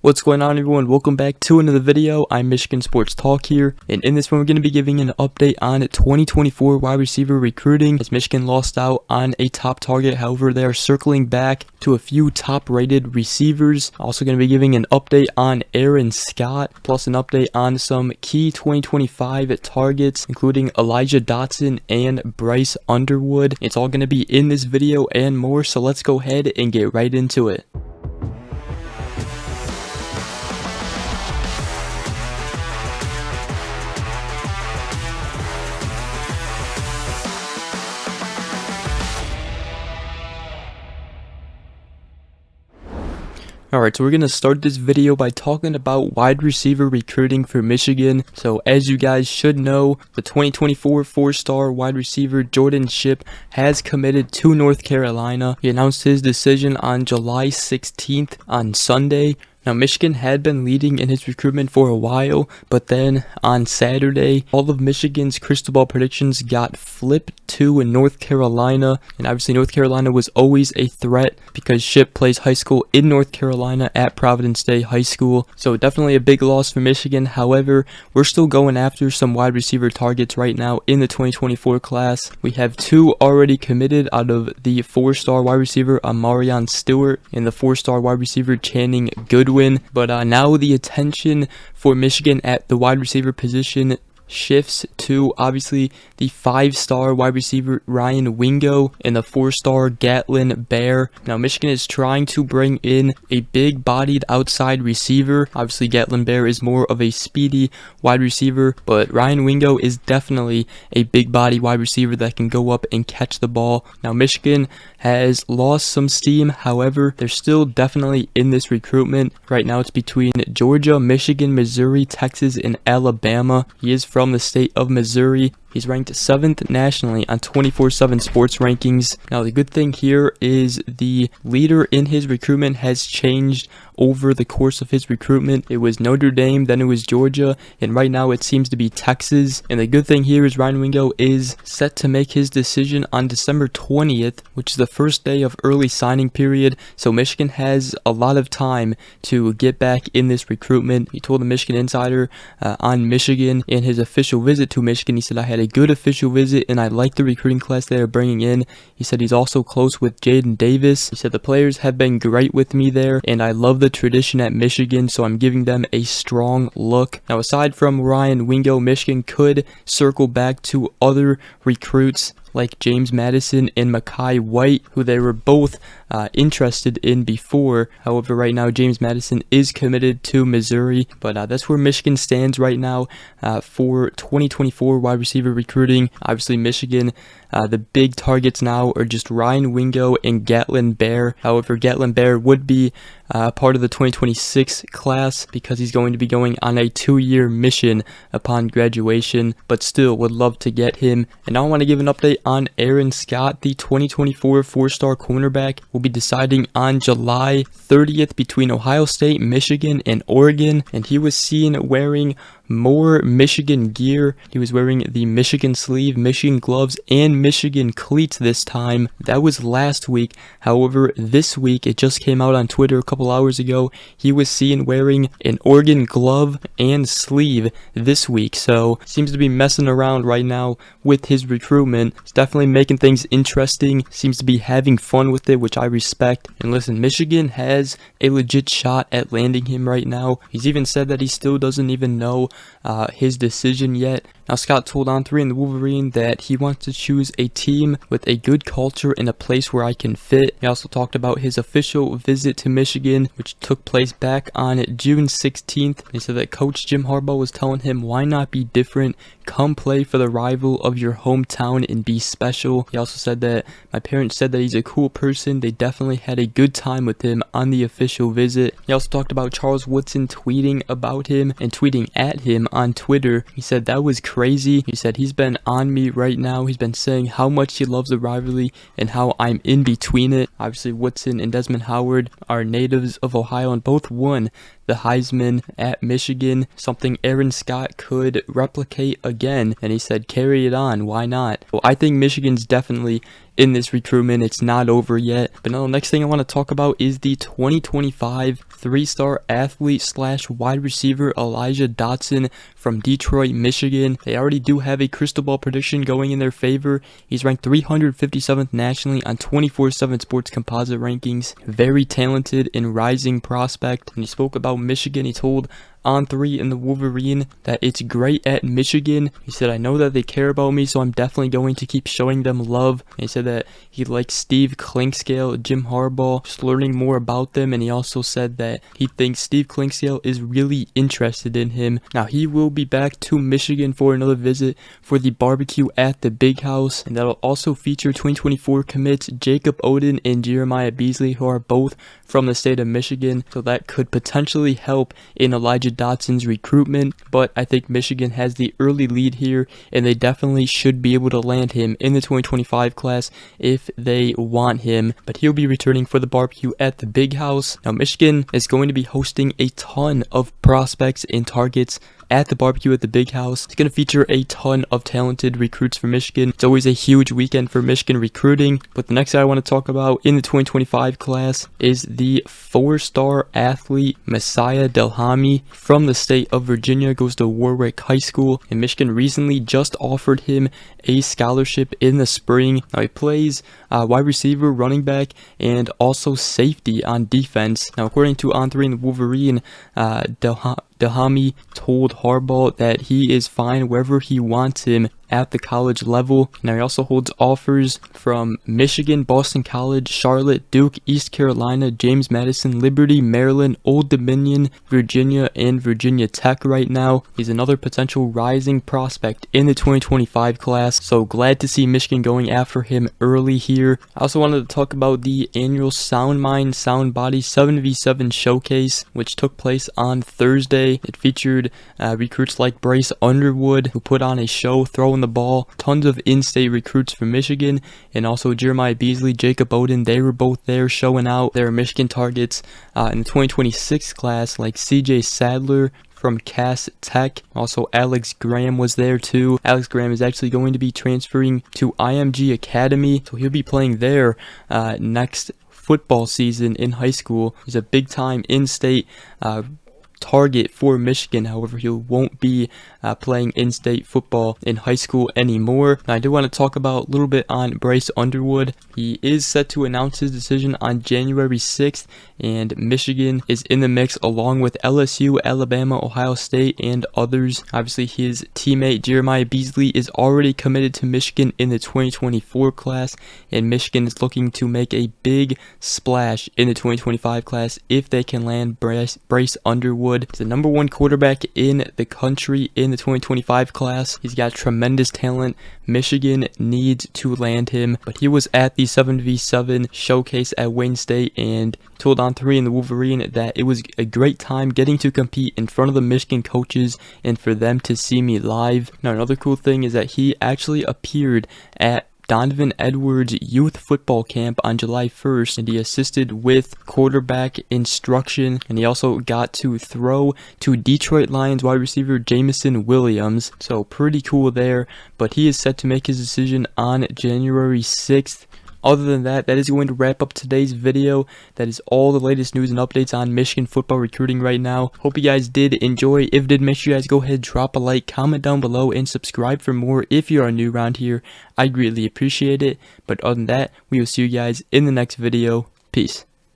What's going on, everyone? Welcome back to another video. I'm Michigan Sports Talk here, and in this one we're going to be giving an update on 2024 wide receiver recruiting as Michigan lost out on a top target. However, they are circling back to a few top rated receivers. Also going to be giving an update on Aaron Scott, plus an update on some key 2025 targets including Elijah Dodson and Bryce Underwood. It's all going to be in this video and more, so let's go ahead and get right into it. Alright, so we're going to start this video by talking about wide receiver recruiting for Michigan. So as you guys should know, the 2024 four-star wide receiver Jordan Shipp has committed to North Carolina. He announced his decision on July 16th on Sunday. Now, Michigan had been leading in his recruitment for a while, but then on Saturday, all of Michigan's crystal ball predictions got flipped to North Carolina, and obviously North Carolina was always a threat because Shipp plays high school in North Carolina at Providence Day High School, so definitely a big loss for Michigan. However, we're still going after some wide receiver targets right now in the 2024 class. We have two already committed out of the four-star wide receiver Amarion Stewart and the four-star wide receiver Channing Goodwin. But now the attention for Michigan at the wide receiver position shifts to obviously the five-star wide receiver Ryan Wingo and the four-star Gatlin Bear. Now Michigan is trying to bring in a big-bodied outside receiver. Obviously Gatlin Bear is more of a speedy wide receiver, but Ryan Wingo is definitely a big-body wide receiver that can go up and catch the ball. Now Michigan has lost some steam, however they're still definitely in this recruitment. Right now it's between Georgia, Michigan, Missouri, Texas, and Alabama. He is from the state of Missouri. He's ranked 7th nationally on 24/7 Sports rankings. Now the good thing here is the leader in his recruitment has changed over the course of his recruitment. It was Notre Dame, then it was Georgia, and right now it seems to be Texas. And the good thing here is Ryan Wingo is set to make his decision on December 20th, which is the first day of early signing period. So Michigan has a lot of time to get back in this recruitment. He told the Michigan Insider on Michigan in his official visit to Michigan, he said, "I had a good official visit and I like the recruiting class they are bringing in." He said he's also close with Jaden Davis. He said the players have been great with me there and I love the tradition at Michigan, so I'm giving them a strong look. Now aside from Ryan Wingo, Michigan could circle back to other recruits like James Madison and Makai White, who they were both interested in before. However, right now James Madison is committed to Missouri, but that's where Michigan stands right now for 2024 wide receiver recruiting. Obviously Michigan, the big targets now are just Ryan Wingo and Gatlin Bear. However, Gatlin Bear would be part of the 2026 class because he's going to be going on a 2-year mission upon graduation, but still would love to get him. And now I want to give an update on Aaron Scott, the 2024 four-star cornerback. Will be deciding on July 30th between Ohio State, Michigan, and Oregon, and he was seen wearing more Michigan gear. He was wearing the Michigan sleeve, Michigan gloves, and Michigan cleats this time. That was last week. However, this week, it just came out on Twitter a couple hours ago, he was seen wearing an Oregon glove and sleeve this week. So seems to be messing around right now with his recruitment. He's definitely making things interesting. Seems to be having fun with it, which I respect. And listen, Michigan has a legit shot at landing him right now. He's even said that he still doesn't even know his decision yet. Now Scott told On3 and the Wolverine that he wants to choose a team with a good culture and a place where I can fit. He also talked about his official visit to Michigan, which took place back on June 16th. He said that Coach Jim Harbaugh was telling him, why not be different? Come play for the rival of your hometown and be special. He also said that my parents said that he's a cool person. They definitely had a good time with him on the official visit. He also talked about Charles Woodson tweeting about him and tweeting at him on Twitter. He said that was crazy. He said he's been on me right now. He's been saying how much he loves the rivalry and how I'm in between it. Obviously Woodson and Desmond Howard are natives of Ohio and both won the Heisman at Michigan, something Aaron Scott could replicate again. And he said, carry it on, why not? Well, I think Michigan's definitely in this recruitment. It's not over yet. But now the next thing I want to talk about is the 2025 three-star athlete slash wide receiver Elijah Dodson from Detroit, Michigan. They already do have a crystal ball prediction going in their favor. He's ranked 357th nationally on 24/7 Sports composite rankings. Very talented and rising prospect. And he spoke about Michigan. He told On3 in the Wolverine that it's great at Michigan. He said, I know that they care about me, so I'm definitely going to keep showing them love. And he said that he likes Steve Clinkscale, Jim Harbaugh, just learning more about them. And he also said that he thinks Steve Clinkscale is really interested in him. Now, he will be back to Michigan for another visit for the barbecue at the Big House. And that'll also feature 2024 commits Jacob Oden and Jeremiah Beasley, who are both from the state of Michigan. So that could potentially help in Elijah Dodson's recruitment, but I think Michigan has the early lead here, and they definitely should be able to land him in the 2025 class if they want him. But he'll be returning for the barbecue at the Big House. Now, Michigan is going to be hosting a ton of prospects and targets at the barbecue at the Big House. It's going to feature a ton of talented recruits for Michigan. It's always a huge weekend for Michigan recruiting. But the next guy I want to talk about in the 2025 class is the 4-star athlete Messiah Delhami from the state of Virginia. Goes to Warwick High School, and Michigan recently just offered him a scholarship in the spring. Now, he plays wide receiver, running back, and also safety on defense. Now, according to On3 in the Wolverine, Delhami told Harbaugh that he is fine wherever he wants him at the college level. Now, he also holds offers from Michigan, Boston College, Charlotte, Duke, East Carolina, James Madison, Liberty, Maryland, Old Dominion, Virginia, and Virginia Tech right now. He's another potential rising prospect in the 2025 class, so glad to see Michigan going after him early here. I also wanted to talk about the annual Sound Mind, Sound Body 7v7 showcase, which took place on Thursday. It featured recruits like Bryce Underwood, who put on a show throwing the ball. Tons of in-state recruits from Michigan, and also Jeremiah Beasley, Jacob Oden. They were both there showing out their Michigan targets in the 2026 class, like CJ Sadler from Cass Tech. Also, Alex Graham was there too. Alex Graham is actually going to be transferring to IMG Academy, so he'll be playing there next football season in high school. He's a big-time in-state target for Michigan. However, he won't be playing in-state football in high school anymore. Now, I do want to talk about a little bit on Bryce Underwood. He is set to announce his decision on January 6th, and Michigan is in the mix along with LSU, Alabama, Ohio State, and others. Obviously, his teammate Jeremiah Beasley is already committed to Michigan in the 2024 class, and Michigan is looking to make a big splash in the 2025 class if they can land Bryce Underwood. He's the #1 quarterback in the country in the 2025 class. He's got tremendous talent. Michigan needs to land him, but he was at the 7v7 showcase at Wayne State and told On3 in the Wolverine that it was a great time getting to compete in front of the Michigan coaches and for them to see me live. Now, another cool thing is that he actually appeared at Donovan Edwards' youth football camp on July 1st, and he assisted with quarterback instruction, and he also got to throw to Detroit Lions wide receiver Jameson Williams. So pretty cool there, but he is set to make his decision on January 6th. Other than that, that is going to wrap up today's video. That is all the latest news and updates on Michigan football recruiting right now. Hope you guys did enjoy. If you did, make sure you guys go ahead, drop a like, comment down below, and subscribe for more if you are new around here. I greatly appreciate it. But other than that, we will see you guys in the next video. Peace.